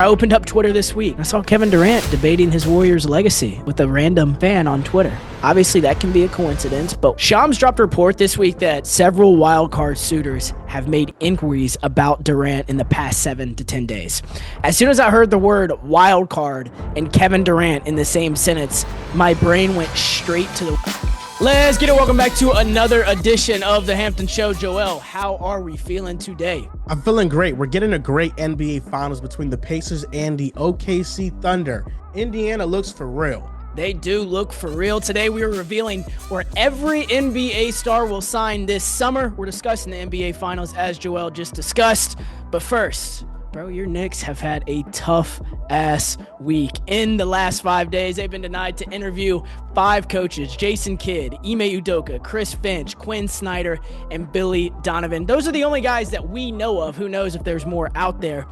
I opened up Twitter this week. I saw Kevin Durant debating his Warriors legacy with a random fan on Twitter. Obviously, that can be a coincidence, but Shams dropped a report this week that several wildcard suitors have made inquiries about Durant in the past 7 to 10 days. As soon as I heard the word wildcard and Kevin Durant in the same sentence, my brain went straight to the... Let's get it. Welcome back to another edition of the Hampton Show. Joel, how are we feeling today? I'm feeling great. We're getting a great NBA Finals between the Pacers and the OKC Thunder. Indiana looks for real. They do look for real. Today we are revealing where every NBA star will sign this summer. We're discussing the NBA Finals as Joel just discussed. But first, bro, your Knicks have had a tough-ass week. In the last 5 days, they've been denied to interview 5 coaches: Jason Kidd, Ime Udoka, Chris Finch, Quinn Snyder, and Billy Donovan. Those are the only guys that we know of. Who knows if there's more out there.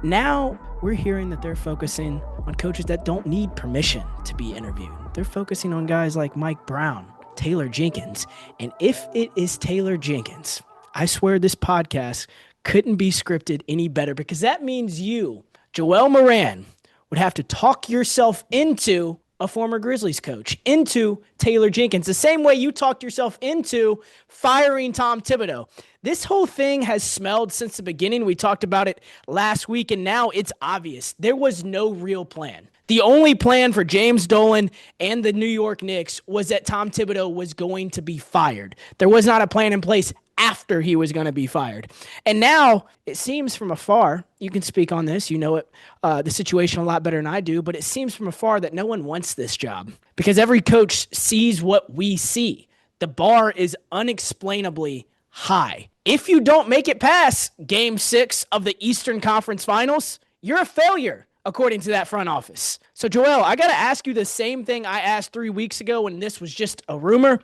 Now we're hearing that they're focusing on coaches that don't need permission to be interviewed. They're focusing on guys like Mike Brown, Taylor Jenkins. And if it is Taylor Jenkins, I swear this podcast couldn't be scripted any better, because that means you, Joel Moran, would have to talk yourself into a former Grizzlies coach, into Taylor Jenkins, the same way you talked yourself into firing Tom Thibodeau. This whole thing has smelled since the beginning. We talked about it last week, and now it's obvious. There was no real plan. The only plan for James Dolan and the New York Knicks was that Tom Thibodeau was going to be fired. There was not a plan in place after he was going to be fired. And now it seems from afar, you can speak on this, you know it, the situation a lot better than I do, but it seems from afar that no one wants this job because every coach sees what we see. The bar is unexplainably high. If you don't make it past Game 6 of the Eastern Conference Finals, you're a failure, according to that front office. So, Joel, I got to ask you the same thing I asked 3 weeks ago when this was just a rumor.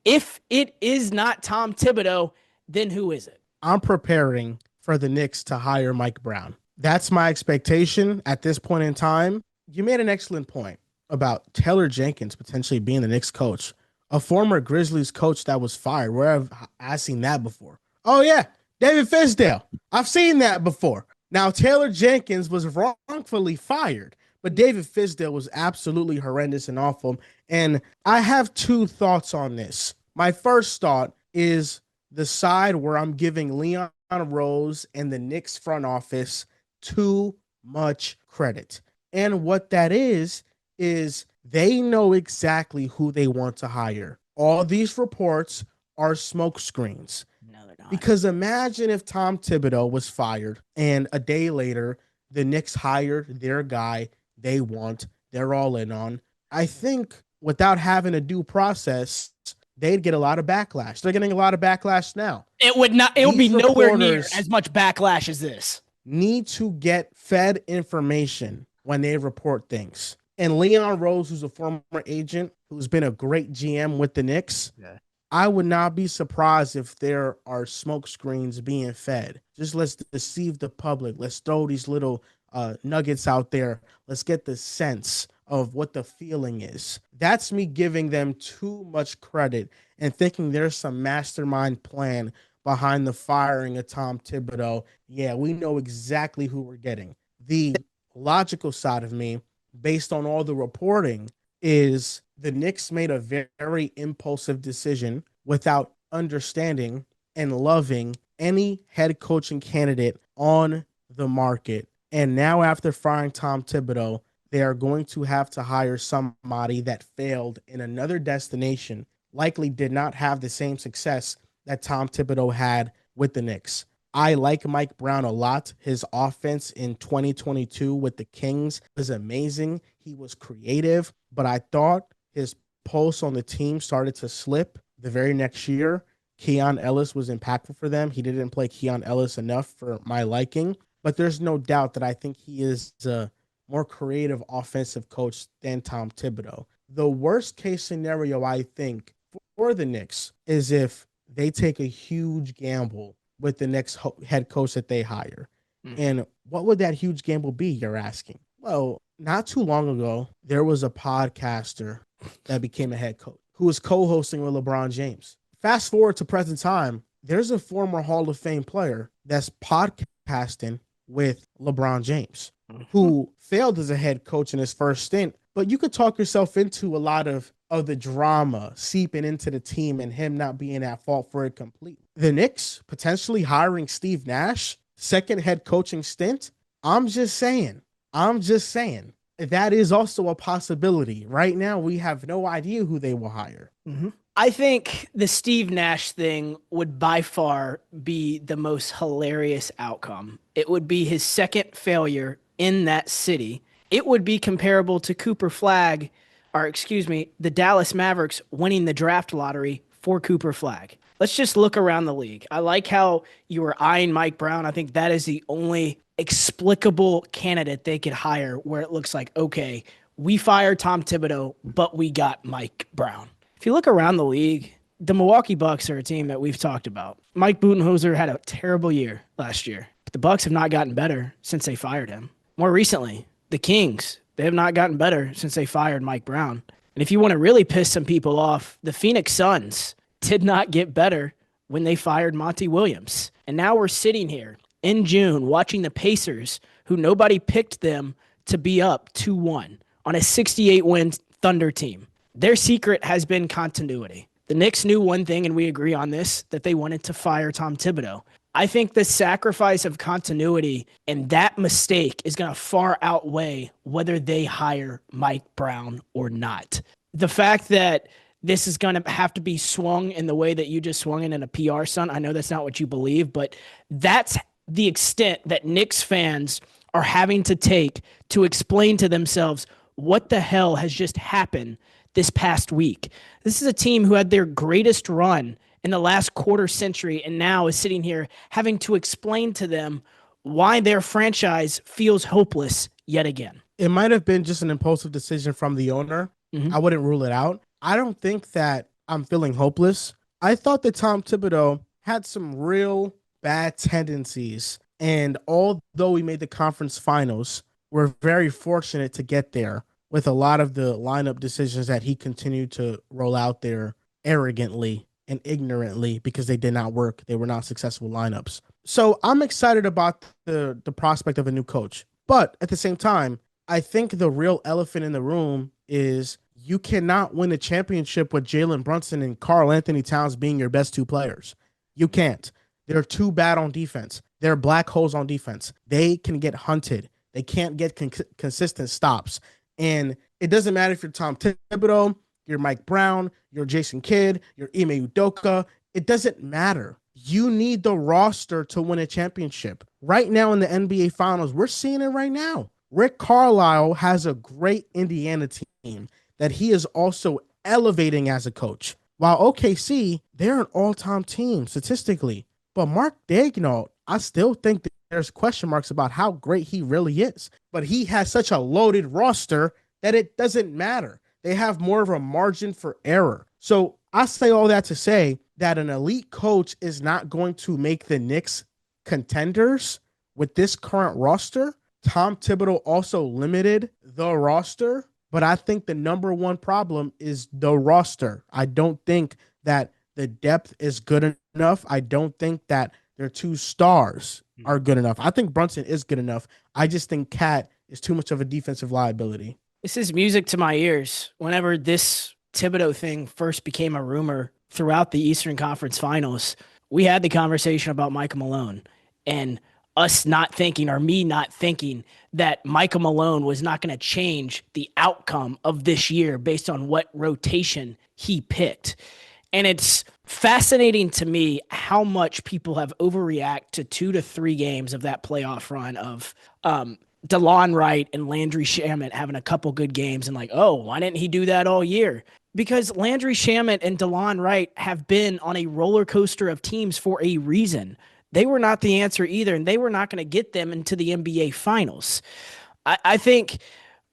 If it is not Tom Thibodeau, then who is it? I'm preparing for the Knicks to hire Mike Brown. That's my expectation at this point in time. You made an excellent point about Taylor Jenkins potentially being the Knicks coach, a former Grizzlies coach that was fired. Where have I seen that before? Oh, yeah, David Fisdale. I've seen that before. Now, Taylor Jenkins was wrongfully fired, but David Fisdale was absolutely horrendous and awful. And I have 2 thoughts on this. My first thought is the side where I'm giving Leon Rose and the Knicks front office too much credit. And what that is they know exactly who they want to hire. All these reports are smoke screens. No, they're not. Because imagine if Tom Thibodeau was fired and a day later the Knicks hired their guy they want, they're all in on. I think without having a due process, they'd get a lot of backlash. They're getting a lot of backlash now. It would be nowhere near as much backlash as this. Need to get fed information when they report things. And Leon Rose, who's a former agent, who's been a great GM with the Knicks, yeah, I would not be surprised if there are smoke screens being fed. Just let's deceive the public. Let's throw these little nuggets out there. Let's get the sense of what the feeling is. That's me giving them too much credit and thinking there's some mastermind plan behind the firing of Tom Thibodeau. Yeah, we know exactly who we're getting. The logical side of me, based on all the reporting, is the Knicks made a very impulsive decision without understanding and loving any head coaching candidate on the market. And now after firing Tom Thibodeau, they are going to have to hire somebody that failed in another destination, likely did not have the same success that Tom Thibodeau had with the Knicks. I like Mike Brown a lot. His offense in 2022 with the Kings was amazing. He was creative, but I thought his pulse on the team started to slip the very next year. Keon Ellis was impactful for them. He didn't play Keon Ellis enough for my liking, but there's no doubt that I think he is a more creative offensive coach than Tom Thibodeau. The worst case scenario, I think, for the Knicks is if they take a huge gamble with the next head coach that they hire. And what would that huge gamble be, you're asking? Well, not too long ago, there was a podcaster that became a head coach who was co-hosting with LeBron James. Fast forward to present time, there's a former Hall of Fame player that's podcasting with LeBron James. who failed as a head coach in his first stint. But you could talk yourself into a lot of the drama seeping into the team and him not being at fault for it completely. The Knicks potentially hiring Steve Nash, second head coaching stint. I'm just saying. That is also a possibility. Right now, we have no idea who they will hire. Mm-hmm. I think the Steve Nash thing would by far be the most hilarious outcome. It would be his second failure in that city. It would be comparable to the Dallas Mavericks winning the draft lottery for Cooper Flagg. Let's just look around the league. I like how you were eyeing Mike Brown. I think that is the only explicable candidate they could hire where it looks like, okay, we fired Tom Thibodeau, but we got Mike Brown. If you look around the league, the Milwaukee Bucks are a team that we've talked about. Mike Budenholzer had a terrible year last year, but the Bucks have not gotten better since they fired him. More recently, the Kings, they have not gotten better since they fired Mike Brown. And if you want to really piss some people off, the Phoenix Suns did not get better when they fired Monty Williams. And now we're sitting here in June watching the Pacers, who nobody picked them to be up 2-1 on a 68-win Thunder team. Their secret has been continuity. The Knicks knew one thing, and we agree on this, that they wanted to fire Tom Thibodeau. I think the sacrifice of continuity and that mistake is going to far outweigh whether they hire Mike Brown or not. The fact that this is going to have to be swung in the way that you just swung it in a PR stunt, I know that's not what you believe, but that's the extent that Knicks fans are having to take to explain to themselves what the hell has just happened this past week. This is a team who had their greatest run in the last quarter century and now is sitting here having to explain to them why their franchise feels hopeless yet again. It might have been just an impulsive decision from the owner. Mm-hmm. I wouldn't rule it out. I don't think that I'm feeling hopeless. I thought that Tom Thibodeau had some real bad tendencies, and although we made the conference finals, we're very fortunate to get there with a lot of the lineup decisions that he continued to roll out there arrogantly and ignorantly because they did not work. They were not successful lineups. So I'm excited about the prospect of a new coach. But at the same time, I think the real elephant in the room is you cannot win a championship with Jalen Brunson and Karl Anthony Towns being your best two players. You can't. They're too bad on defense. They're black holes on defense. They can get hunted. They can't get consistent stops. And it doesn't matter if you're Tom Thibodeau, you're Mike Brown, you're Jason Kidd, you're Ime Udoka. It doesn't matter. You need the roster to win a championship. Right now in the NBA Finals, we're seeing it right now. Rick Carlisle has a great Indiana team that he is also elevating as a coach. While OKC, they're an all-time team statistically. But Mark Daigneault, I still think that there's question marks about how great he really is. But he has such a loaded roster that it doesn't matter. They have more of a margin for error. So I say all that to say that an elite coach is not going to make the Knicks contenders with this current roster. Tom Thibodeau also limited the roster, but I think the number one problem is the roster. I don't think that the depth is good enough. I don't think that their two stars are good enough. I think Brunson is good enough. I just think Cat is too much of a defensive liability. This is music to my ears. Whenever this Thibodeau thing first became a rumor throughout the Eastern Conference Finals, we had the conversation about Michael Malone and us not thinking, or me not thinking, that Michael Malone was not going to change the outcome of this year based on what rotation he picked. And it's fascinating to me how much people have overreacted to 2 to 3 games of that playoff run of DeLon Wright and Landry Shamet having a couple good games and like, oh, why didn't he do that all year? Because Landry Shamet and DeLon Wright have been on a roller coaster of teams for a reason. They were not the answer either, and they were not going to get them into the NBA Finals. I think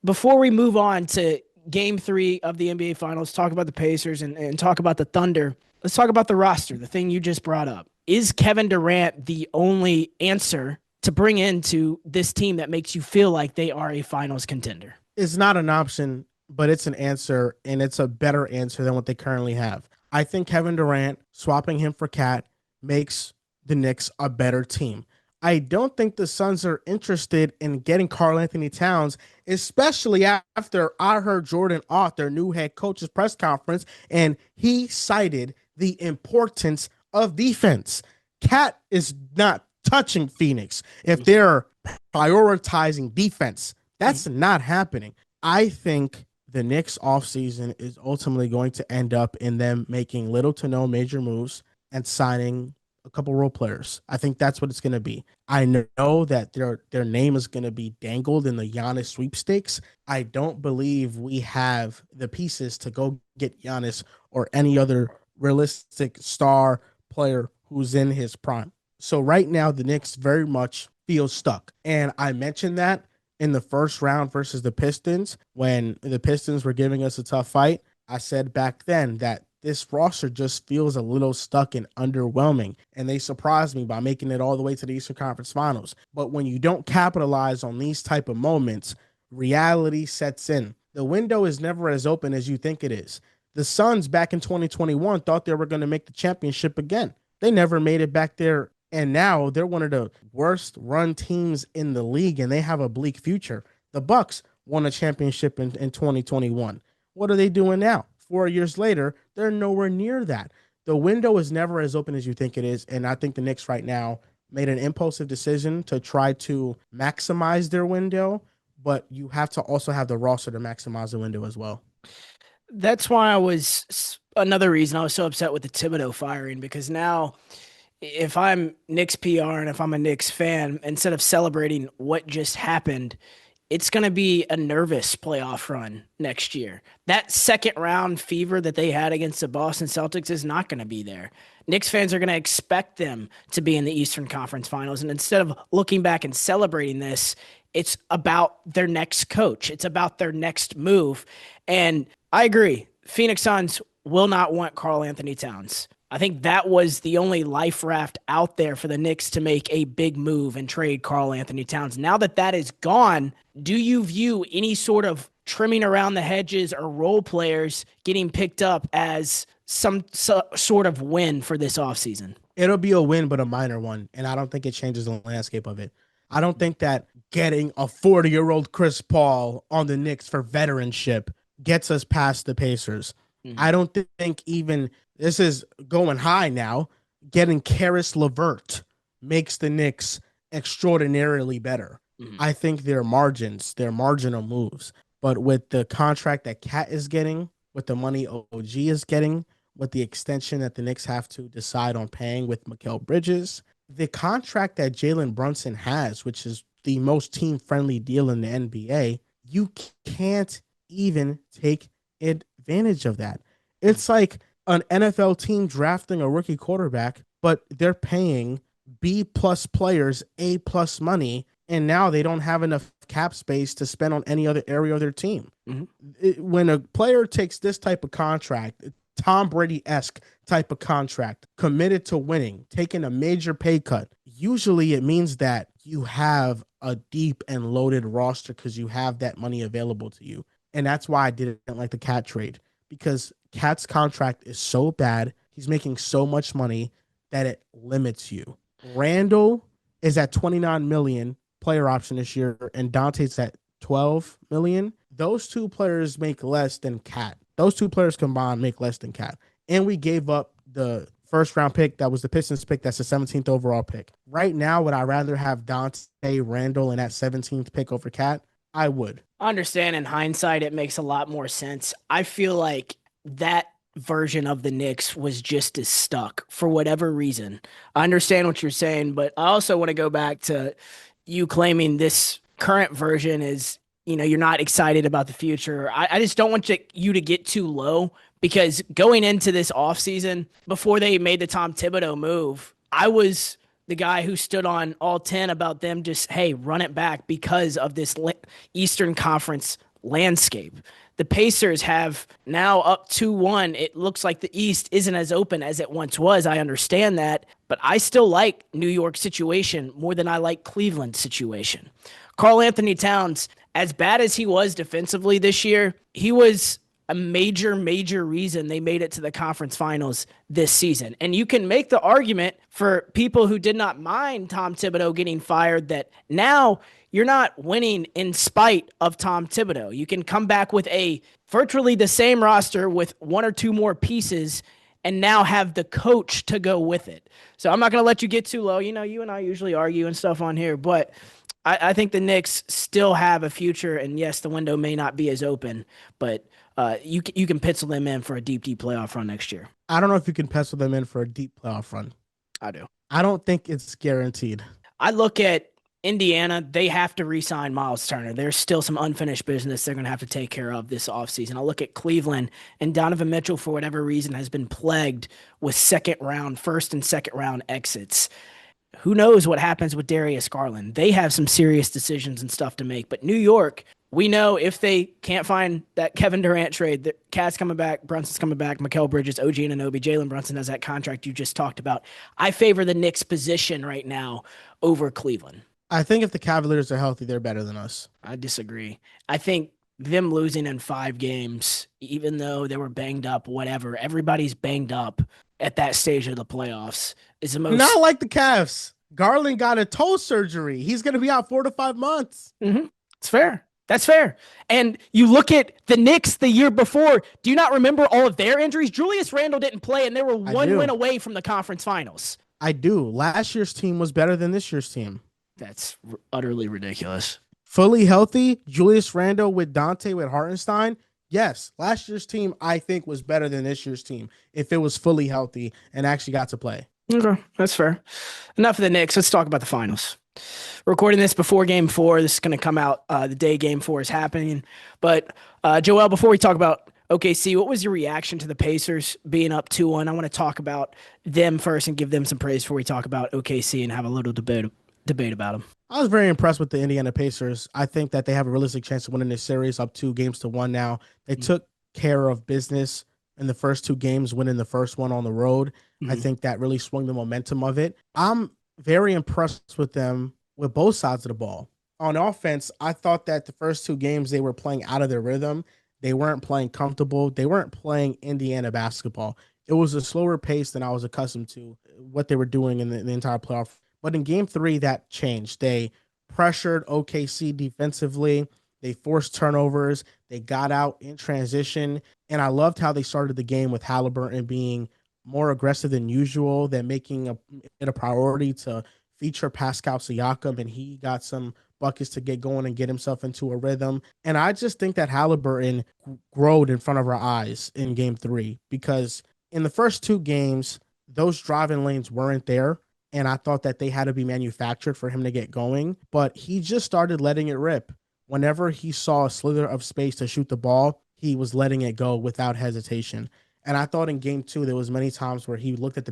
before we move on to Game 3 of the NBA Finals, talk about the Pacers and talk about the Thunder, let's talk about the roster, the thing you just brought up. Is Kevin Durant the only answer to bring into this team that makes you feel like they are a finals contender? It's not an option, but it's an answer, and it's a better answer than what they currently have. I think Kevin Durant, swapping him for Cat, makes the Knicks a better team. I don't think the Suns are interested in getting Karl Anthony Towns, especially after I heard Jordan Ott, their new head coach's press conference, and he cited the importance of defense. Cat is not touching Phoenix if they're prioritizing defense. That's not happening. I think the Knicks offseason is ultimately going to end up in them making little to no major moves and signing a couple role players. I think that's what it's going to be. I know that their name is going to be dangled in the Giannis sweepstakes. I don't believe we have the pieces to go get Giannis or any other realistic star player who's in his prime. So right now, the Knicks very much feel stuck. And I mentioned that in the first round versus the Pistons, when the Pistons were giving us a tough fight. I said back then that this roster just feels a little stuck and underwhelming, and they surprised me by making it all the way to the Eastern Conference Finals. But when you don't capitalize on these type of moments, reality sets in. The window is never as open as you think it is. The Suns back in 2021 thought they were going to make the championship again. They never made it back there, and now they're one of the worst run teams in the league, and they have a bleak future. The Bucks won a championship in 2021. What are they doing now? 4 years later, they're nowhere near that. The window is never as open as you think it is, and I think the Knicks right now made an impulsive decision to try to maximize their window, but you have to also have the roster to maximize the window as well. That's why another reason I was so upset with the Thibodeau firing, because now if I'm Knicks PR and if I'm a Knicks fan, instead of celebrating what just happened, it's going to be a nervous playoff run next year. That second round fever that they had against the Boston Celtics is not going to be there. Knicks fans are going to expect them to be in the Eastern Conference Finals. And instead of looking back and celebrating this, it's about their next coach. It's about their next move. And I agree. Phoenix Suns will not want Karl Anthony Towns. I think that was the only life raft out there for the Knicks to make a big move and trade Karl Anthony Towns. Now that that is gone, do you view any sort of trimming around the hedges or role players getting picked up as some sort of win for this offseason? It'll be a win, but a minor one, and I don't think it changes the landscape of it. I don't think that getting a 40-year-old Chris Paul on the Knicks for veteranship gets us past the Pacers. Mm-hmm. I don't think even this is going high now. Getting Karis LeVert makes the Knicks extraordinarily better. Mm-hmm. I think their marginal moves. But with the contract that Cat is getting, with the money OG is getting, with the extension that the Knicks have to decide on paying with Mikal Bridges, the contract that Jalen Brunson has, which is the most team-friendly deal in the NBA, you can't even take advantage of that. It's like an NFL team drafting a rookie quarterback, but they're paying B-plus players A-plus money, and now they don't have enough cap space to spend on any other area of their team. Mm-hmm. When a player takes this type of contract, Tom Brady-esque type of contract, committed to winning, taking a major pay cut, usually it means that you have a deep and loaded roster because you have that money available to you. And that's why I didn't like the Cat trade, because Cat's contract is so bad. He's making so much money that it limits you. Randall is at $29 million player option this year, and Dante's at $12 million. Those two players make less than Cat. Those two players combined make less than Cat. And we gave up the first round pick. That was the Pistons pick. That's the 17th overall pick. Right now, would I rather have Dante, Randall, and that 17th pick over Cat? I would. I understand in hindsight, it makes a lot more sense. I feel like that version of the Knicks was just as stuck for whatever reason. I understand what you're saying, but I also want to go back to you claiming this current version is, you're not excited about the future. I just don't want you to get too low, because going into this offseason, before they made the Tom Thibodeau move, I was the guy who stood on all 10 about them just, hey, run it back because of this Eastern Conference landscape. The Pacers have now up 2-1. It looks like the East isn't as open as it once was. I understand that, but I still like New York's situation more than I like Cleveland's situation. Karl Anthony Towns, as bad as he was defensively this year, he was a major, major reason they made it to the conference finals this season. And you can make the argument for people who did not mind Tom Thibodeau getting fired that now you're not winning in spite of Tom Thibodeau. You can come back with a virtually the same roster with one or two more pieces and now have the coach to go with it. So I'm not going to let you get too low. You know, you and I usually argue and stuff on here, but I think the Knicks still have a future. And yes, the window may not be as open, but you can pencil them in for a deep, deep playoff run next year. I don't know if you can pencil them in for a deep playoff run. I do. I don't think it's guaranteed. I look at Indiana, they have to re-sign Miles Turner. There's still some unfinished business they're going to have to take care of this offseason. I'll look at Cleveland, and Donovan Mitchell, for whatever reason, has been plagued with first and second round exits. Who knows what happens with Darius Garland? They have some serious decisions and stuff to make. But New York, we know if they can't find that Kevin Durant trade, that Cat's coming back, Brunson's coming back, Mikal Bridges, OG Anunoby, Jalen Brunson has that contract you just talked about. I favor the Knicks' position right now over Cleveland. I think if the Cavaliers are healthy, they're better than us. I disagree. I think them losing in 5 games, even though they were banged up, whatever, everybody's banged up at that stage of the playoffs is the most. Not like the Cavs. Garland got a toe surgery. He's going to be out 4 to 5 months. Mm-hmm. It's fair. That's fair. And you look at the Knicks the year before. Do you not remember all of their injuries? Julius Randle didn't play, and they were one win away from the conference finals. I do. Last year's team was better than this year's team. That's utterly ridiculous. Fully healthy, Julius Randle with Dante with Hartenstein. Yes, last year's team, I think, was better than this year's team if it was fully healthy and actually got to play. Okay, that's fair. Enough of the Knicks. Let's talk about the finals. We're recording this before Game 4. This is going to come out the day Game 4 is happening. But, Joel, before we talk about OKC, what was your reaction to the Pacers being up 2-1? I want to talk about them first and give them some praise before we talk about OKC and have a little debate about them. I was very impressed with the Indiana Pacers. I think that they have a realistic chance of winning this series up 2-1 now. They took care of business in the first 2 games, winning the first one on the road. I think that really swung the momentum of it. I'm very impressed with them with both sides of the ball. On offense, I thought that the first 2 games they were playing out of their rhythm. They weren't playing comfortable. They weren't playing Indiana basketball. It was a slower pace than I was accustomed to, what they were doing in the entire playoff. But in Game 3, that changed. They pressured OKC defensively. They forced turnovers. They got out in transition. And I loved how they started the game with Halliburton being more aggressive than usual, than making it a priority to feature Pascal Siakam. And he got some buckets to get going and get himself into a rhythm. And I just think that Halliburton growed in front of our eyes in Game 3, because in the first 2 games, those driving lanes weren't there. And I thought that they had to be manufactured for him to get going. But he just started letting it rip. Whenever he saw a slither of space to shoot the ball, he was letting it go without hesitation. And I thought in Game 2, there was many times where he didn't look at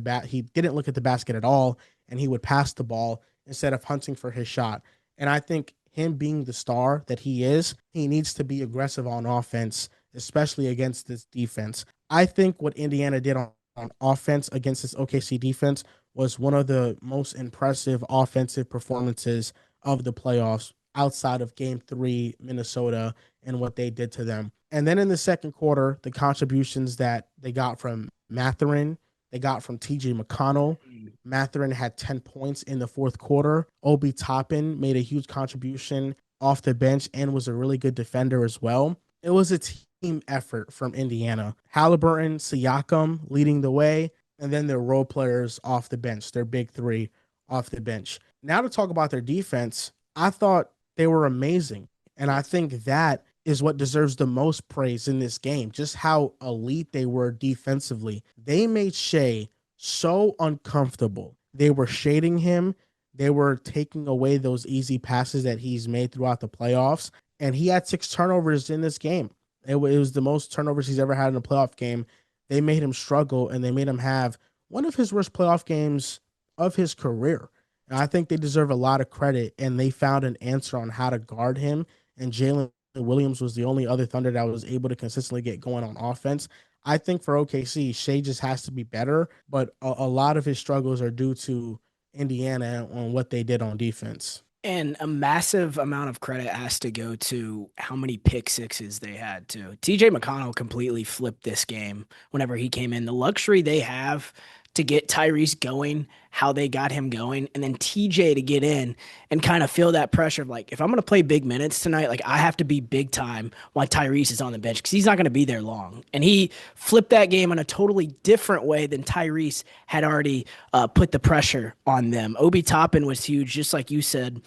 the basket at all, and he would pass the ball instead of hunting for his shot. And I think him being the star that he is, he needs to be aggressive on offense, especially against this defense. I think what Indiana did on offense against this OKC defense was one of the most impressive offensive performances of the playoffs outside of Game 3, Minnesota, and what they did to them. And then in the second quarter, the contributions that they got from Mathurin, they got from TJ McConnell. Mathurin had 10 points in the fourth quarter. Obi Toppin made a huge contribution off the bench and was a really good defender as well. It was a team effort from Indiana. Halliburton, Siakam leading the way, and then their role players off the bench, their big 3 off the bench. Now to talk about their defense, I thought they were amazing. And I think that is what deserves the most praise in this game, just how elite they were defensively. They made Shea so uncomfortable. They were shading him. They were taking away those easy passes that he's made throughout the playoffs. And he had 6 turnovers in this game. It was the most turnovers he's ever had in a playoff game. They made him struggle, and they made him have one of his worst playoff games of his career. And I think they deserve a lot of credit, and they found an answer on how to guard him. And Jalen Williams was the only other Thunder that was able to consistently get going on offense. I think for OKC, Shea just has to be better, but a lot of his struggles are due to Indiana on what they did on defense. And a massive amount of credit has to go to how many pick sixes they had too. TJ McConnell completely flipped this game whenever he came in. The luxury they have to get Tyrese going, how they got him going, and then TJ to get in and kind of feel that pressure of like, if I'm going to play big minutes tonight, like I have to be big time while Tyrese is on the bench because he's not going to be there long. And he flipped that game in a totally different way than Tyrese had already put the pressure on them. Obi Toppin was huge, just like you said.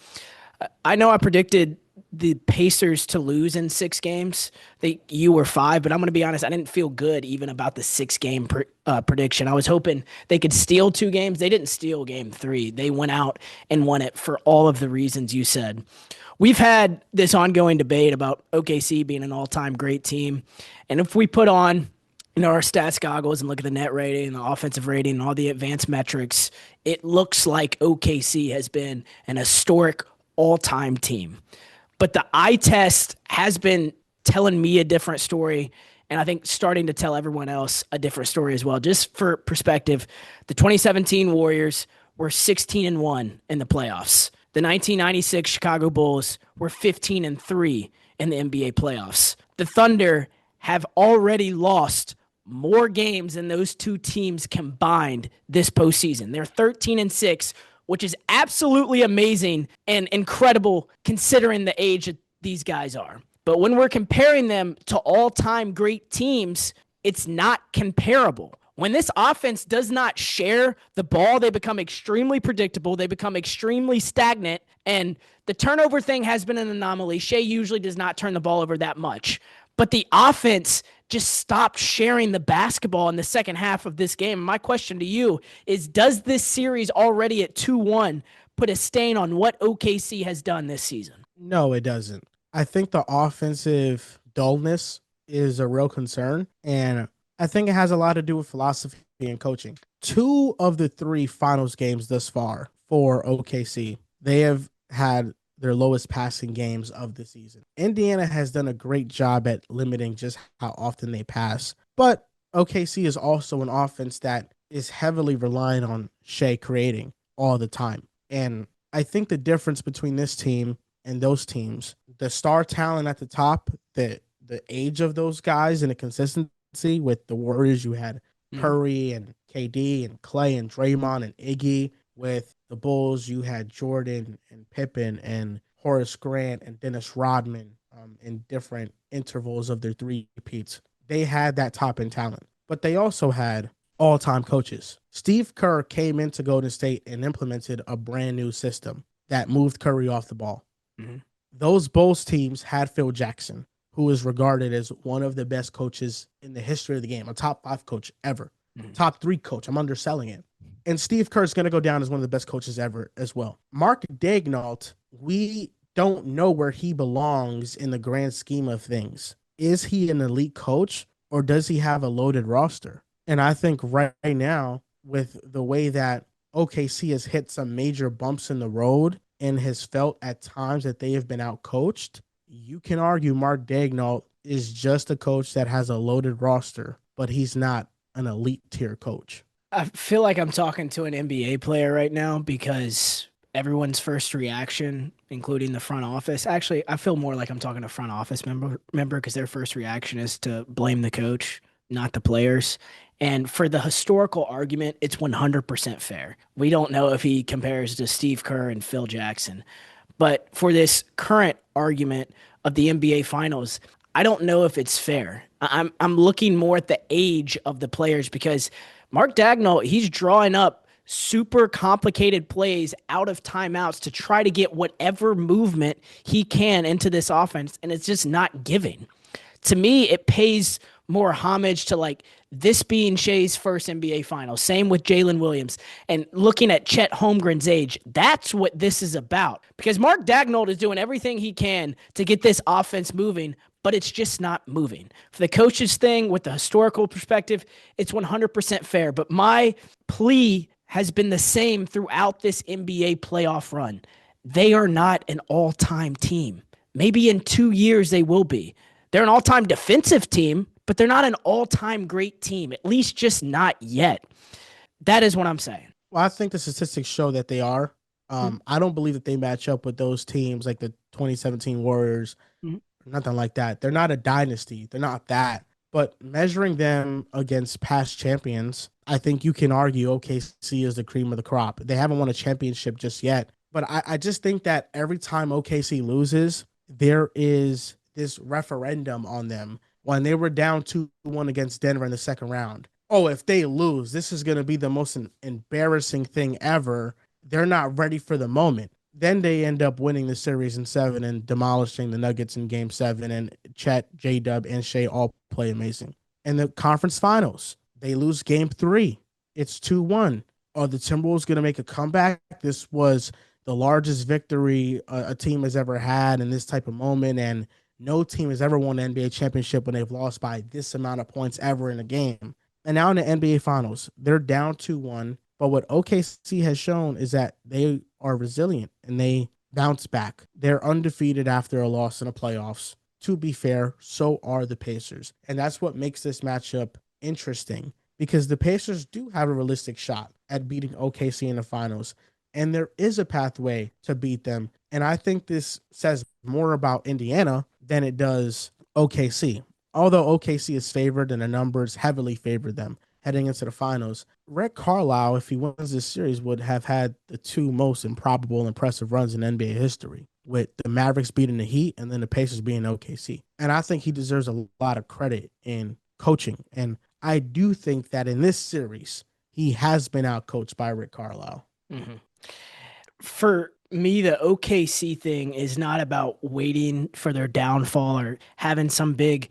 I know I predicted the Pacers to lose in 6 games. You were 5, but I'm going to be honest, I didn't feel good even about the 6-game prediction. I was hoping they could steal 2 games. They didn't steal game 3. They went out and won it for all of the reasons you said. We've had this ongoing debate about OKC being an all-time great team. And if we put on our stats goggles and look at the net rating and the offensive rating and all the advanced metrics, it looks like OKC has been an historic all-time team. But the eye test has been telling me a different story, and I think starting to tell everyone else a different story as well. Just for perspective, the 2017 Warriors were 16-1 in the playoffs. The 1996 Chicago Bulls were 15-3 in the NBA playoffs. The Thunder have already lost more games than those 2 teams combined this postseason. They're 13-6, which is absolutely amazing and incredible considering the age that these guys are. But when we're comparing them to all-time great teams, it's not comparable. When this offense does not share the ball, they become extremely predictable. They become extremely stagnant. And the turnover thing has been an anomaly. Shea usually does not turn the ball over that much. But the offense just stopped sharing the basketball in the second half of this game. My question to you is, does this series already at 2-1 put a stain on what OKC has done this season? No, it doesn't. I think the offensive dullness is a real concern, and I think it has a lot to do with philosophy and coaching. 2 of the 3 finals games thus far for OKC, they have had their lowest passing games of the season. Indiana has done a great job at limiting just how often they pass, but OKC is also an offense that is heavily reliant on Shea creating all the time. And I think the difference between this team and those teams, the star talent at the top, the age of those guys and the consistency. With the Warriors, you had Curry and KD and Clay and Draymond and Iggy. With the Bulls, you had Jordan and Pippen and Horace Grant and Dennis Rodman in different intervals of their 3-peats. They had that top-end talent, but they also had all-time coaches. Steve Kerr came into Golden State and implemented a brand-new system that moved Curry off the ball. Mm-hmm. Those Bulls teams had Phil Jackson, who is regarded as one of the best coaches in the history of the game, a top 5 coach ever, top 3 coach. I'm underselling it. And Steve Kerr is going to go down as one of the best coaches ever as well. Mark Daigneault, we don't know where he belongs in the grand scheme of things. Is he an elite coach, or does he have a loaded roster? And I think right now, with the way that OKC has hit some major bumps in the road and has felt at times that they have been outcoached, you can argue Mark Daigneault is just a coach that has a loaded roster, but he's not an elite tier coach. I feel like I'm talking to an NBA player right now because everyone's first reaction, including the front office, actually, I feel more like I'm talking to a front office member because their first reaction is to blame the coach, not the players. And for the historical argument, it's 100% fair. We don't know if he compares to Steve Kerr and Phil Jackson. But for this current argument of the NBA Finals, I don't know if it's fair. I'm looking more at the age of the players because Mark Daigneault, he's drawing up super complicated plays out of timeouts to try to get whatever movement he can into this offense, and it's just not giving. To me, it pays more homage to like this being Shea's first NBA Finals. Same with Jalen Williams. And looking at Chet Holmgren's age, that's what this is about. Because Mark Daigneault is doing everything he can to get this offense moving, but it's just not moving. For the coaches thing, with the historical perspective, it's 100% fair. But my plea has been the same throughout this NBA playoff run. They are not an all-time team. Maybe in 2 years they will be. They're an all-time defensive team, but they're not an all-time great team, at least just not yet. That is what I'm saying. Well, I think the statistics show that they are. I don't believe that they match up with those teams like the 2017 Warriors, nothing like that. They're not a dynasty. They're not that. But measuring them against past champions, I think you can argue OKC is the cream of the crop. They haven't won a championship just yet. But I just think that every time OKC loses, there is this referendum on them. When they were down 2-1 against Denver in the second round, oh, if they lose, this is going to be the most embarrassing thing ever. They're not ready for the moment. Then they end up winning the series in 7 and demolishing the Nuggets in game 7. And Chet, J-Dub, and Shea all play amazing. In the conference finals, they lose game 3. It's 2-1. Are the Timberwolves going to make a comeback? This was the largest victory a team has ever had in this type of moment. And no team has ever won an NBA championship when they've lost by this amount of points ever in a game. And now in the NBA finals, they're down 2-1. But what OKC has shown is that they are resilient and they bounce back. They're undefeated after a loss in the playoffs. To be fair, so are the Pacers. And that's what makes this matchup interesting, because the Pacers do have a realistic shot at beating OKC in the finals. And there is a pathway to beat them. And I think this says more about Indiana than it does OKC. Although OKC is favored and the numbers heavily favor them heading into the finals, Rick Carlisle, if he wins this series, would have had the 2 most improbable, impressive runs in NBA history, with the Mavericks beating the Heat and then the Pacers beating OKC. And I think he deserves a lot of credit in coaching. And I do think that in this series, he has been outcoached by Rick Carlisle. Mm-hmm. For me, the OKC thing is not about waiting for their downfall or having some big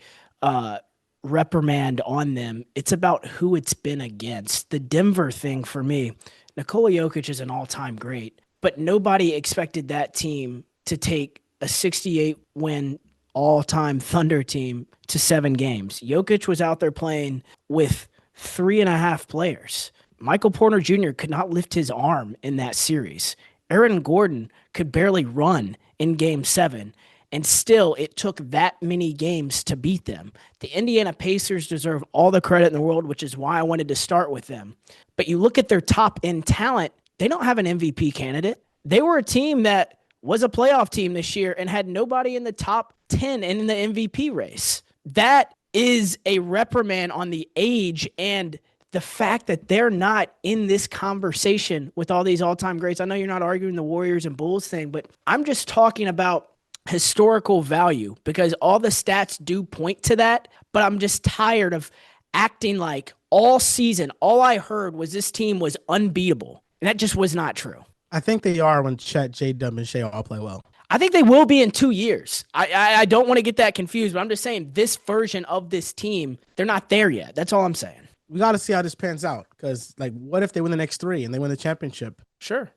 reprimand on them. It's about who it's been against. The Denver thing for me, Nikola Jokic is an all-time great, but nobody expected that team to take a 68-win all-time Thunder team to 7 games. Jokic was out there playing with 3.5 players. Michael Porter Jr. could not lift his arm in that series. Aaron Gordon could barely run in game 7. And still, it took that many games to beat them. The Indiana Pacers deserve all the credit in the world, which is why I wanted to start with them. But you look at their top-end talent, they don't have an MVP candidate. They were a team that was a playoff team this year and had nobody in the top 10 and in the MVP race. That is a reprimand on the age and the fact that they're not in this conversation with all these all-time greats. I know you're not arguing the Warriors and Bulls thing, but I'm just talking about historical value, because all the stats do point to that, but I'm just tired of acting like all season all I heard was this team was unbeatable, and that just was not true. I think they are when Chet, J-Dub, and Shea all play well. I think they will be in 2 years. I don't want to get that confused, but I'm just saying this version of this team, they're not there yet. That's all I'm saying. We got to see how this pans out, because like, what if they win the next 3 and they win the championship? Sure.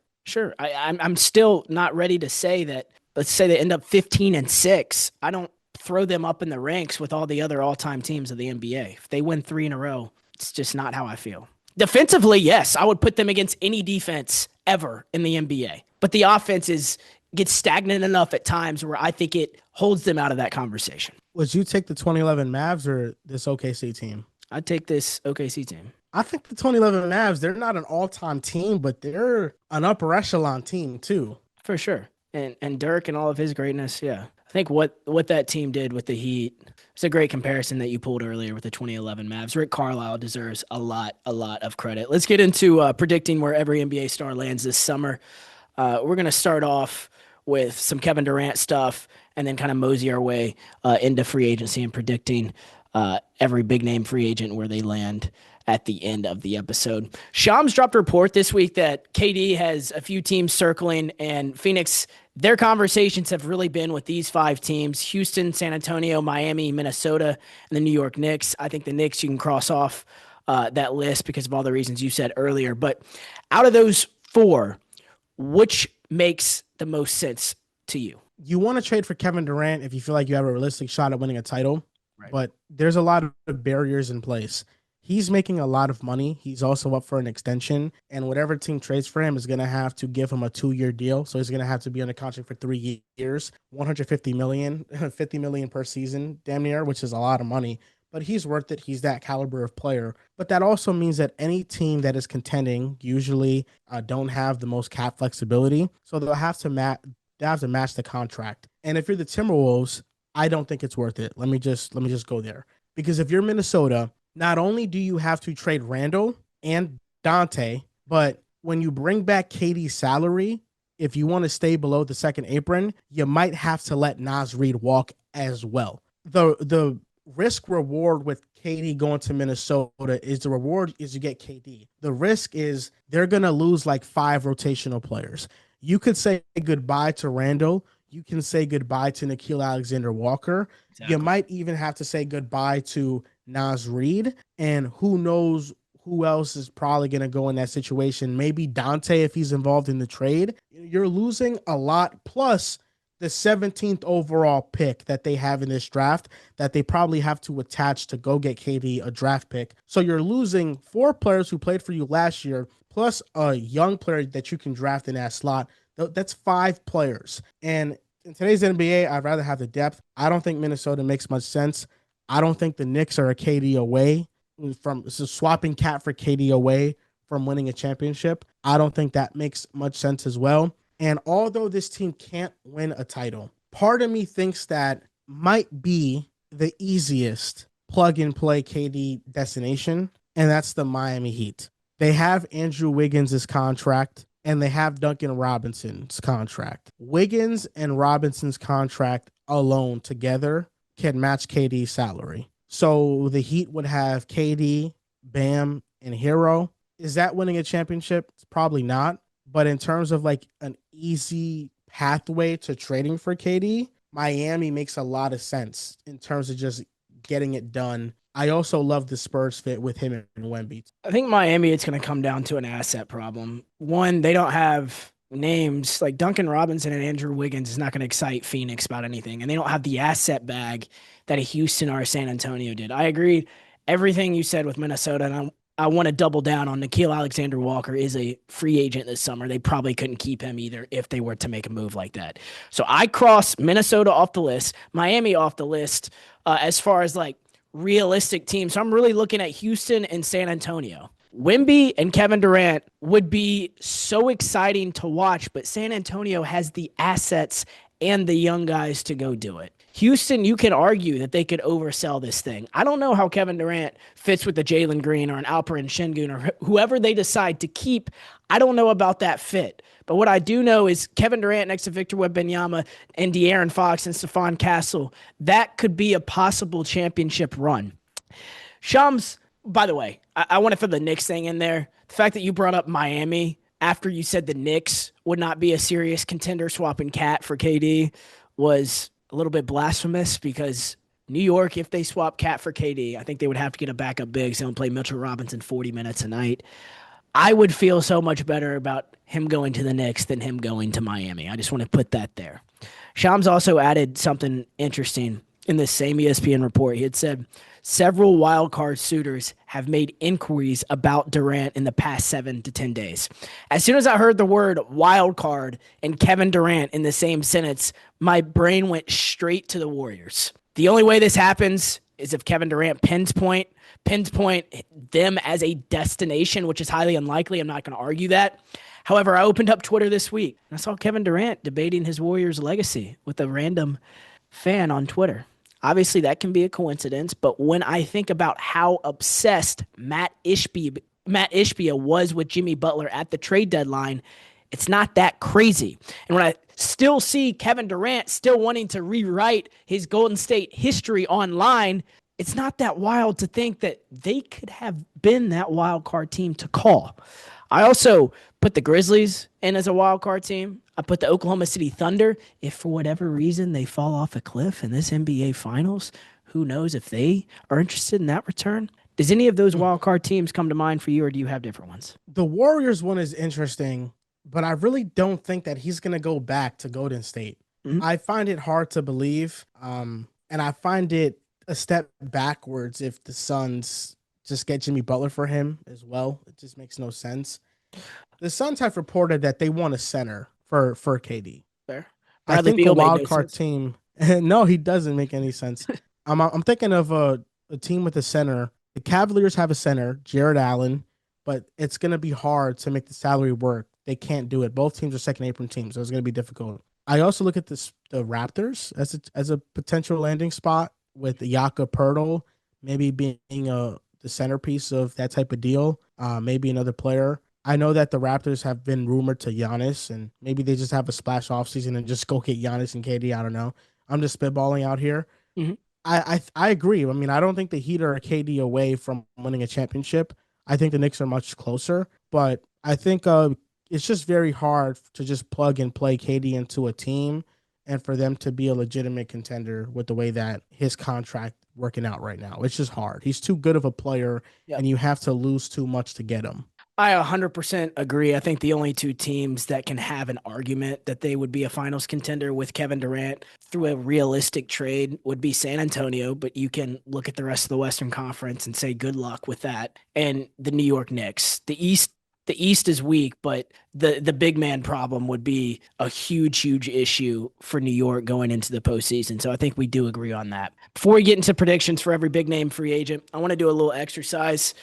I'm still not ready to say that. Let's say they end up 15-6. I don't throw them up in the ranks with all the other all-time teams of the NBA. If they win 3 in a row, it's just not how I feel. Defensively, yes, I would put them against any defense ever in the NBA. But the offense gets stagnant enough at times where I think it holds them out of that conversation. Would you take the 2011 Mavs or this OKC team? I'd take this OKC team. I think the 2011 Mavs, they're not an all-time team, but they're an upper echelon team too. For sure. And Dirk and all of his greatness, yeah. I think what that team did with the Heat, it's a great comparison that you pulled earlier with the 2011 Mavs. Rick Carlisle deserves a lot of credit. Let's get into predicting where every NBA star lands this summer. We're going to start off with some Kevin Durant stuff and then kind of mosey our way into free agency and predicting every big-name free agent where they land at the end of the episode. Shams dropped a report this week that KD has a few teams circling, and Phoenix, their conversations have really been with these 5 teams: Houston, San Antonio, Miami, Minnesota, and the New York Knicks. I think the Knicks you can cross off that list because of all the reasons you said earlier. But out of those 4, which makes the most sense to you? You want to trade for Kevin Durant if you feel like you have a realistic shot at winning a title, right? But there's a lot of barriers in place. He's making a lot of money. He's also up for an extension, and whatever team trades for him is going to have to give him a 2-year deal. So he's going to have to be under contract for 3 years, $150 million, $50 million per season, damn near, which is a lot of money. but he's worth it. He's that caliber of player. But that also means that any team that is contending usually don't have the most cap flexibility, so they'll have to match the contract. And if you're the Timberwolves, I don't think it's worth it. Let me just go there, because if you're Minnesota, not only do you have to trade Randall and Dante, but when you bring back KD's salary, if you want to stay below the second apron, you might have to let Naz Reid walk as well. The risk reward with KD going to Minnesota is the reward is you get KD. The risk is they're going to lose like 5 rotational players. You could say goodbye to Randall. You can say goodbye to Nickeil Alexander-Walker. Exactly. You might even have to say goodbye to Naz Reid. And who knows who else is probably going to go in that situation. Maybe Dante if he's involved in the trade. You're losing a lot. Plus the 17th overall pick that they have in this draft that they probably have to attach to go get KD a draft pick. So you're losing 4 players who played for you last year, plus a young player that you can draft in that slot. That's 5 players. And in today's NBA, I'd rather have the depth. I don't think Minnesota makes much sense. I don't think the Knicks are a KD away from swapping Cat for KD away from winning a championship. I don't think that makes much sense as well. And although this team can't win a title, part of me thinks that might be the easiest plug-and-play KD destination, and that's the Miami Heat. They have Andrew Wiggins' contract, and they have Duncan Robinson's contract. Wiggins and Robinson's contract alone together can match KD's salary. So the Heat would have KD, Bam, and Hero. Is that winning a championship? It's probably not. But in terms of like an easy pathway to trading for KD, Miami makes a lot of sense in terms of just getting it done. I also love the Spurs fit with him and Wemby. I think Miami, it's going to come down to an asset problem. One, they don't have names like Duncan Robinson and Andrew Wiggins is not going to excite Phoenix about anything. And they don't have the asset bag that a Houston or a San Antonio did. I agree everything you said with Minnesota, and I want to double down on Nickeil Alexander-Walker is a free agent this summer. They probably couldn't keep him either if they were to make a move like that. So I cross Minnesota off the list, Miami off the list as far as like realistic teams. So I'm really looking at Houston and San Antonio. Wemby and Kevin Durant would be so exciting to watch, but San Antonio has the assets and the young guys to go do it. Houston, you can argue that they could oversell this thing. I don't know how Kevin Durant fits with the Jalen Green or an Alperen Şengün or whoever they decide to keep. I don't know about that fit. But what I do know is Kevin Durant next to Victor Wembanyama and De'Aaron Fox and Stephon Castle, that could be a possible championship run. Shams, by the way, I want to throw the Knicks thing in there. The fact that you brought up Miami after you said the Knicks would not be a serious contender swapping Cat for KD was a little bit blasphemous because New York, if they swap Cat for KD, I think they would have to get a backup big so they don't play Mitchell Robinson 40 minutes a night. I would feel so much better about him going to the Knicks than him going to Miami. I just want to put that there. Shams also added something interesting in this same ESPN report. He had said several wildcard suitors have made inquiries about Durant in the past 7 to 10 days. As soon as I heard the word wildcard and Kevin Durant in the same sentence, my brain went straight to the Warriors. The only way this happens is if Kevin Durant pinpoint them as a destination, which is highly unlikely. I'm not going to argue that. However, I opened up Twitter this week and I saw Kevin Durant debating his Warriors legacy with a random fan on Twitter. Obviously, that can be a coincidence, but when I think about how obsessed Matt Ishbia was with Jimmy Butler at the trade deadline, it's not that crazy. And when I still see Kevin Durant still wanting to rewrite his Golden State history online, it's not that wild to think that they could have been that wild card team to call. I also put the Grizzlies in as a wild card team. I put the Oklahoma City Thunder. If for whatever reason they fall off a cliff in this NBA Finals, who knows if they are interested in that return? Does any of those wild card teams come to mind for you, or do you have different ones? The Warriors one is interesting, but I really don't think that he's going to go back to Golden State. Mm-hmm. I find it hard to believe, and I find it a step backwards if the Suns just get Jimmy Butler for him as well. It just makes no sense. The Suns have reported that they want a center for KD. Fair. I think the wild card team. No, he doesn't make any sense. I'm thinking of a team with a center. The Cavaliers have a center, Jared Allen, but it's going to be hard to make the salary work. They can't do it. Both teams are second apron teams, so it's going to be difficult. I also look at the Raptors as a potential landing spot with Jakob Poeltl maybe being the centerpiece of that type of deal. Maybe another player. I know that the Raptors have been rumored to Giannis, and maybe they just have a splash offseason and just go get Giannis and KD. I don't know. I'm just spitballing out here. Mm-hmm. I agree. I mean, I don't think the Heat are a KD away from winning a championship. I think the Knicks are much closer, but I think it's just very hard to just plug and play KD into a team and for them to be a legitimate contender with the way that his contract working out right now. It's just hard. He's too good of a player, and you have to lose too much to get him. I 100% agree. I think the only two teams that can have an argument that they would be a finals contender with Kevin Durant through a realistic trade would be San Antonio, but you can look at the rest of the Western Conference and say good luck with that. And the New York Knicks. The East is weak, but the big man problem would be a huge issue for New York going into the postseason. So I think we do agree on that. Before we get into predictions for every big name free agent, I want to do a little exercise.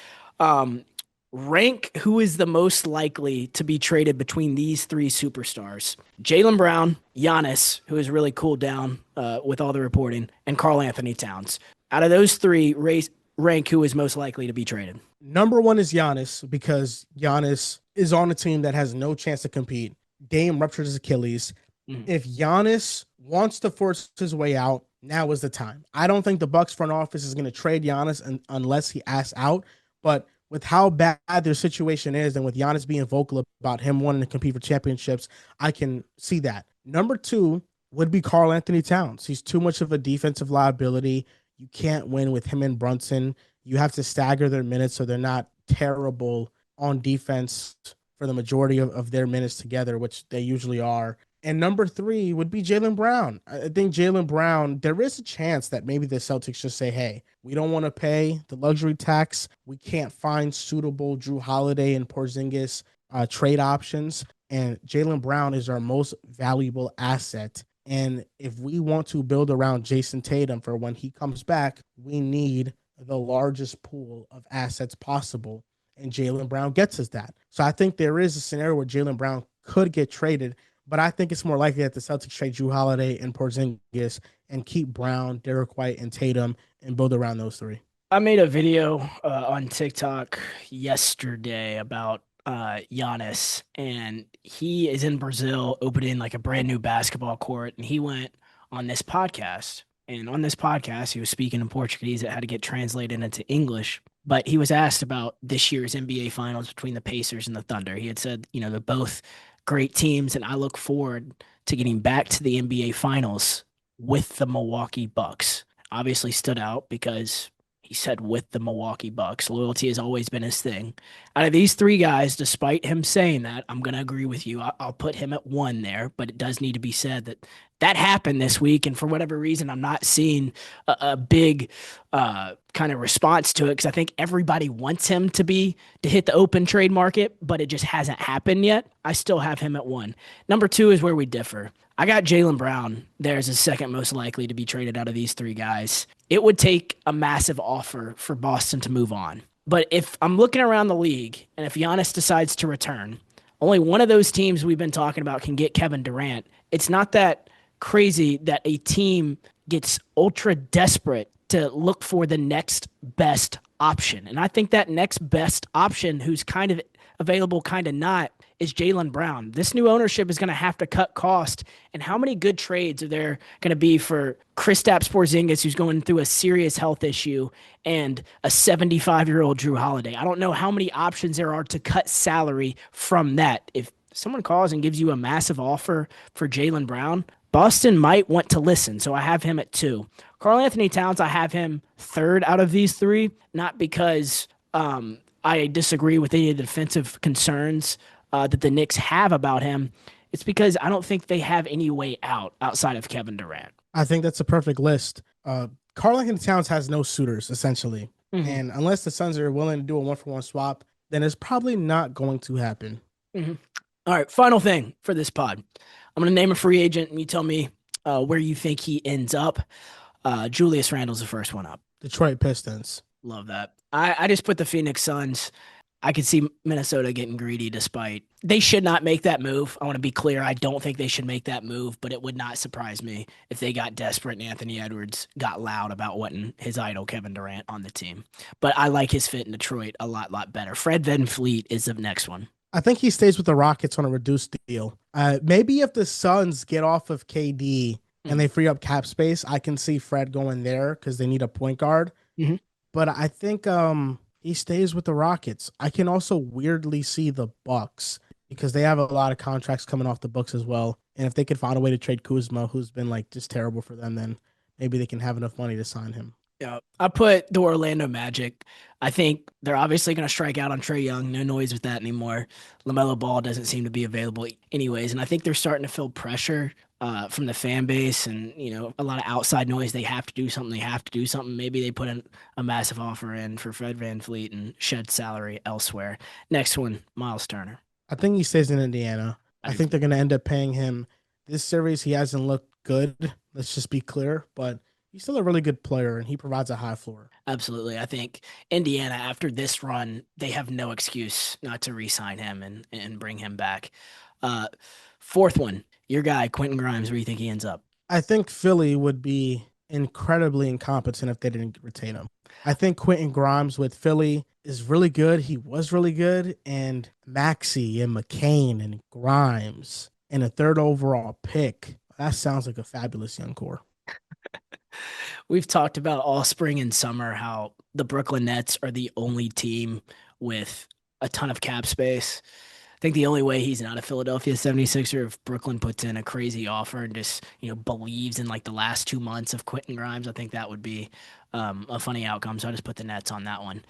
Rank who is the most likely to be traded between these three superstars: Jaylen Brown, Giannis, who has really cooled down with all the reporting, and Karl Anthony Towns. Out of those three, rank who is most likely to be traded. Number one is Giannis, because Giannis is on a team that has no chance to compete. Dame ruptured his Achilles. If Giannis wants to force his way out, now is the time. I don't think the Bucks front office is going to trade Giannis unless he asks out, but with how bad their situation is and with Giannis being vocal about him wanting to compete for championships, I can see that. Number two would be Karl Anthony Towns. He's too much of a defensive liability. You can't win with him and Brunson. You have to stagger their minutes so they're not terrible on defense for the majority of their minutes together, which they usually are. And number three would be Jaylen Brown. I think Jaylen Brown, there is a chance that maybe the Celtics just say, hey, we don't want to pay the luxury tax. We can't find suitable Jrue Holiday and Porzingis trade options. And Jaylen Brown is our most valuable asset. And if we want to build around Jason Tatum for when he comes back, we need the largest pool of assets possible. And Jaylen Brown gets us that. So I think there is a scenario where Jaylen Brown could get traded, but I think it's more likely that the Celtics trade Jrue Holiday and Porzingis and keep Brown, Derek White, and Tatum and build around those three. I made a video on TikTok yesterday about Giannis, and he is in Brazil opening like a brand new basketball court, and he went on this podcast. And on this podcast, he was speaking in Portuguese that had to get translated into English. But he was asked about this year's NBA Finals between the Pacers and the Thunder. He had said, they're both great teams, and I look forward to getting back to the NBA Finals with the Milwaukee Bucks. Obviously stood out because he said with the Milwaukee Bucks. Loyalty has always been his thing. Out of these three guys, despite him saying that, I'm going to agree with you. I'll put him at one there, but it does need to be said that happened this week, and for whatever reason, I'm not seeing a big kind of response to it, because I think everybody wants him to hit the open trade market, but it just hasn't happened yet. I still have him at one. Number two is where we differ. I got Jaylen Brown there as the second most likely to be traded out of these three guys. It would take a massive offer for Boston to move on. But if I'm looking around the league, and if Giannis decides to return, only one of those teams we've been talking about can get Kevin Durant. It's not that crazy that a team gets ultra desperate to look for the next best option. And I think that next best option, who's kind of available, kind of not, is Jaylen Brown. This new ownership is going to have to cut cost. And how many good trades are there going to be for Kristaps Porzingis, who's going through a serious health issue, and a 75-year-old Jrue Holiday? I don't know how many options there are to cut salary from that. If someone calls and gives you a massive offer for Jaylen Brown, Boston might want to listen. So I have him at two. Karl Anthony Towns, I have him third out of these three, not because I disagree with any of the defensive concerns that the Knicks have about him. It's because I don't think they have any way out outside of Kevin Durant. I think that's a perfect list. Karl Anthony Towns has no suitors, essentially. Mm-hmm. And unless the Suns are willing to do a one-for-one swap, then it's probably not going to happen. Mm-hmm. All right, final thing for this pod. I'm going to name a free agent, and you tell me where you think he ends up. Julius Randle's the first one up. Detroit Pistons. Love that. I just put the Phoenix Suns. I could see Minnesota getting greedy despite they should not make that move. I want to be clear. I don't think they should make that move, but it would not surprise me if they got desperate and Anthony Edwards got loud about wanting his idol Kevin Durant on the team. But I like his fit in Detroit a lot better. Fred VanVleet is the next one. I think he stays with the Rockets on a reduced deal. Maybe if the Suns get off of KD and they free up cap space, I can see Fred going there because they need a point guard. Mm-hmm. But I think he stays with the Rockets. I can also weirdly see the Bucks because they have a lot of contracts coming off the books as well. And if they could find a way to trade Kuzma, who's been like just terrible for them, then maybe they can have enough money to sign him. Yeah, I put the Orlando Magic. I think they're obviously going to strike out on Trae Young. No noise with that anymore. LaMelo Ball doesn't seem to be available anyways. And I think they're starting to feel pressure from the fan base and, a lot of outside noise. They have to do something. Maybe they put in a massive offer in for Fred VanVleet and shed salary elsewhere. Next one, Miles Turner. I think he stays in Indiana. I think they're going to end up paying him. This series, he hasn't looked good. Let's just be clear. But he's still a really good player, and he provides a high floor. Absolutely. I think Indiana, after this run, they have no excuse not to re-sign him and bring him back. Fourth one, your guy, Quentin Grimes, where do you think he ends up? I think Philly would be incredibly incompetent if they didn't retain him. I think Quentin Grimes with Philly is really good. He was really good. And Maxey and McCain and Grimes and a third overall pick, that sounds like a fabulous young core. We've talked about all spring and summer how the Brooklyn Nets are the only team with a ton of cap space. I think the only way he's not a Philadelphia 76er if Brooklyn puts in a crazy offer and just, believes in like the last 2 months of Quentin Grimes. I think that would be a funny outcome. So I just put the Nets on that one.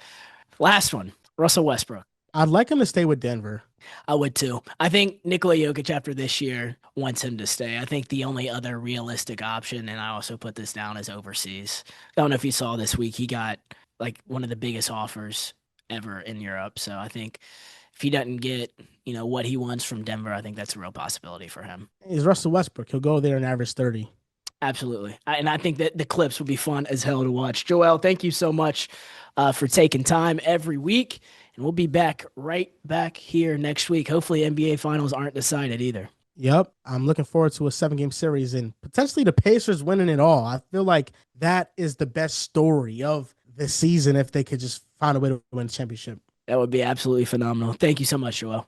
Last one, Russell Westbrook. I'd like him to stay with Denver. I would too. I think Nikola Jokic after this year wants him to stay. I think the only other realistic option, and I also put this down, is overseas. I don't know if you saw this week, he got like one of the biggest offers ever in Europe. So I think if he doesn't get, what he wants from Denver, I think that's a real possibility for him. He's Russell Westbrook. He'll go there and average 30. Absolutely. And I think that the clips will be fun as hell to watch. Joel, thank you so much for taking time every week. And we'll be right back here next week. Hopefully NBA finals aren't decided either. Yep. I'm looking forward to a 7-game series and potentially the Pacers winning it all. I feel like that is the best story of the season if they could just find a way to win a championship. That would be absolutely phenomenal. Thank you so much, Joel.